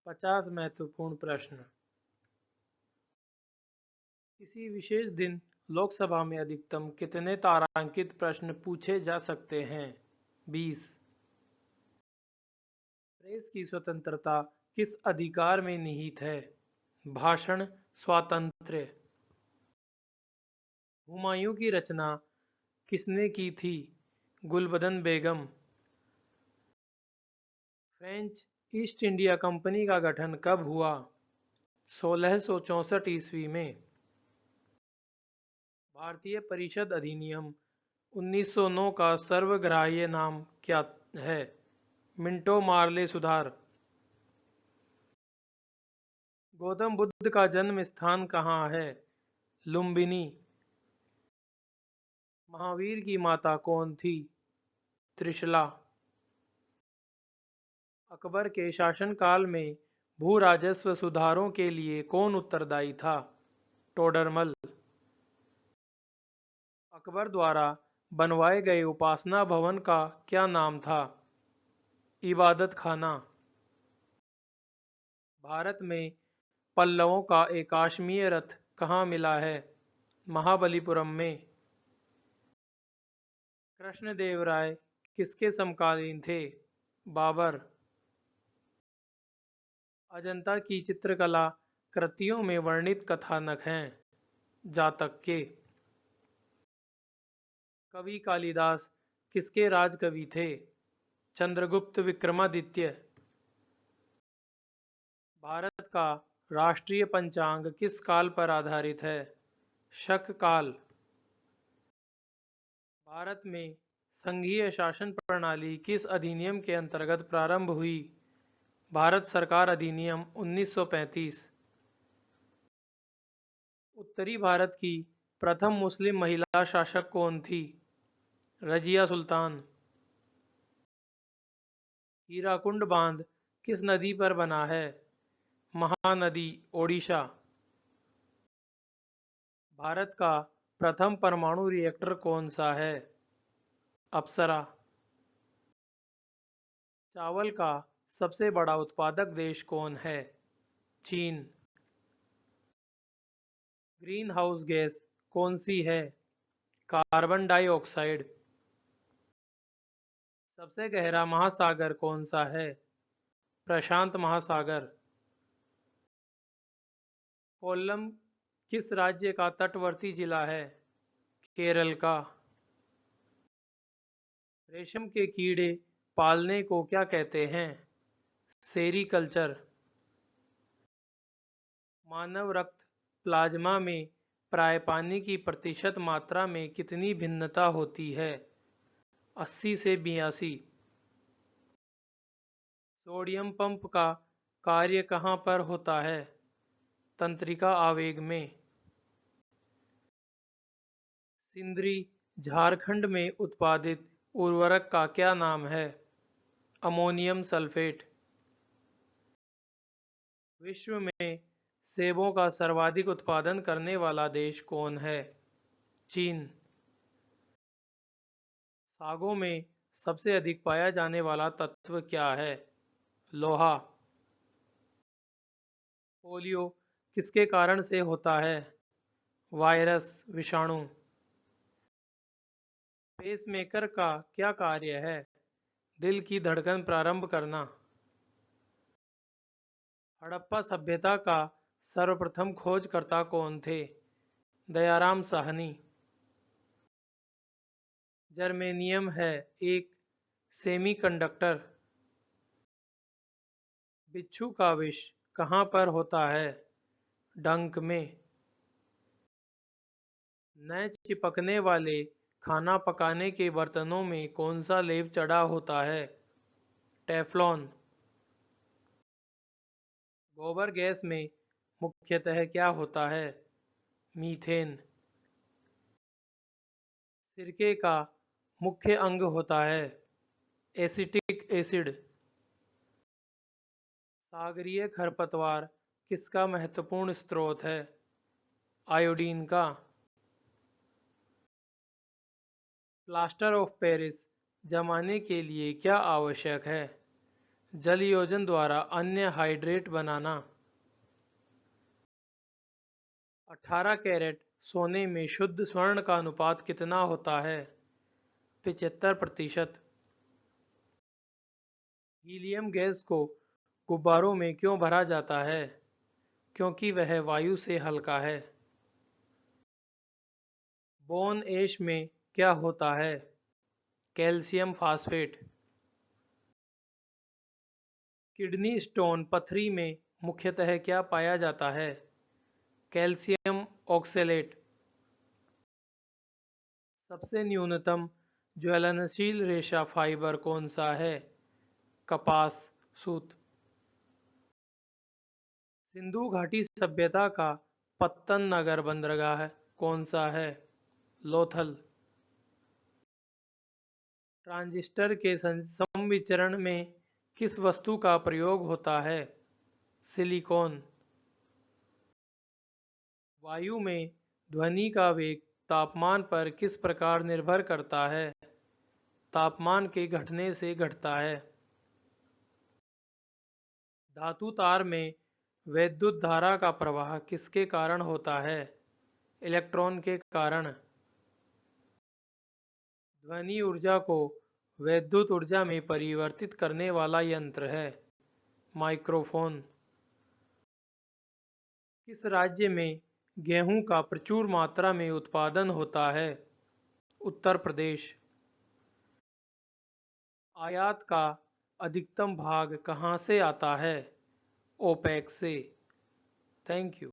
50 महत्वपूर्ण प्रश्न। किसी विशेष दिन लोकसभा में अधिकतम कितने तारांकित प्रश्न पूछे जा सकते हैं? 20। प्रेस की स्वतंत्रता किस अधिकार में निहित है? भाषण स्वातंत्र्य। हुमायूं की रचना किसने की थी? गुलबदन बेगम। फ्रेंच ईस्ट इंडिया कंपनी का गठन कब हुआ? 1664 ईस्वी में। भारतीय परिषद अधिनियम 1909 का सर्वग्राह्य नाम क्या है? मिंटो मार्ले सुधार। गौतम बुद्ध का जन्म स्थान कहाँ है? लुम्बिनी। महावीर की माता कौन थी? त्रिशला। अकबर के शासनकाल में भू राजस्व सुधारों के लिए कौन उत्तरदायी था? टोडरमल। अकबर द्वारा बनवाए गए उपासना भवन का क्या नाम था? इबादत खाना। भारत में पल्लवों का एकाश्मीय रथ कहाँ मिला है? महाबलीपुरम में। कृष्णदेवराय किसके समकालीन थे? बाबर। अजंता की चित्रकला कृतियों में वर्णित कथानक हैं? जातक के। कवि कालिदास किसके राजकवि थे? चंद्रगुप्त विक्रमादित्य। भारत का राष्ट्रीय पंचांग किस काल पर आधारित है? शक काल। भारत में संघीय शासन प्रणाली किस अधिनियम के अंतर्गत प्रारंभ हुई? भारत सरकार अधिनियम 1935। उत्तरी भारत की प्रथम मुस्लिम महिला शासक कौन थी? रजिया सुल्तान। हीराकुंड बांध किस नदी पर बना है? महानदी, ओडिशा। भारत का प्रथम परमाणु रिएक्टर कौन सा है? अप्सरा। चावल का सबसे बड़ा उत्पादक देश कौन है? चीन। ग्रीन हाउस गैस कौन सी है? Carbon dioxide. सबसे गहरा महासागर कौन सा है? प्रशांत महासागर। कोल्लम किस राज्य का तटवर्ती जिला है? केरल का। रेशम के कीड़े पालने को क्या कहते हैं? सेरीकल्चर। मानव रक्त प्लाज्मा में प्राय पानी की प्रतिशत मात्रा में कितनी भिन्नता होती है? 80 से 82। सोडियम पंप का कार्य कहाँ पर होता है? तंत्रिका आवेग में। सिंदरी झारखंड में उत्पादित उर्वरक का क्या नाम है? Ammonium sulphate. विश्व में सेबों का सर्वाधिक उत्पादन करने वाला देश कौन है? चीन। सागों में सबसे अधिक पाया जाने वाला तत्व क्या है? लोहा। पोलियो किसके कारण से होता है? वायरस, विषाणु। पेसमेकर का क्या कार्य है? दिल की धड़कन प्रारंभ करना। हड़प्पा सभ्यता का सर्वप्रथम खोजकर्ता कौन थे? दयाराम साहनी। जर्मेनियम है एक सेमीकंडक्टर। बिच्छू का विष कहाँ पर होता है? डंक में। न चिपकने वाले खाना पकाने के बर्तनों में कौन सा लेप चढ़ा होता है? टेफ्लॉन। गोबर गैस में मुख्यतः क्या होता है? मीथेन। सिरके का मुख्य अंग होता है एसिटिक एसिड। सागरीय खरपतवार किसका महत्वपूर्ण स्रोत है? आयोडीन का। प्लास्टर ऑफ पेरिस जमाने के लिए क्या आवश्यक है? जल योजन द्वारा अन्य हाइड्रेट बनाना। 18 कैरेट सोने में शुद्ध स्वर्ण का अनुपात कितना होता है? 75%। हीलियम गैस को गुब्बारों में क्यों भरा जाता है? क्योंकि वह वायु से हल्का है। बोन ऐश में क्या होता है? Calcium phosphate. किडनी स्टोन पथरी में मुख्यतः क्या पाया जाता है? Calcium oxalate. सबसे न्यूनतम ज्वलनशील रेशा फाइबर कौन सा है? कपास, सूत। सिंधु घाटी सभ्यता का पत्तन नगर बंदरगाह कौन सा है? लोथल। ट्रांजिस्टर के संविचरण में किस वस्तु का प्रयोग होता है? सिलिकॉन। वायु में ध्वनि का वेग तापमान पर किस प्रकार निर्भर करता है? तापमान के घटने से घटता है। धातु तार में वैद्युत धारा का प्रवाह किसके कारण होता है? इलेक्ट्रॉन के कारण। ध्वनि ऊर्जा को वैद्युत ऊर्जा में परिवर्तित करने वाला यंत्र है माइक्रोफोन। किस राज्य में गेहूं का प्रचुर मात्रा में उत्पादन होता है? उत्तर प्रदेश। आयात का अधिकतम भाग कहाँ से आता है? ओपेक से। Thank you.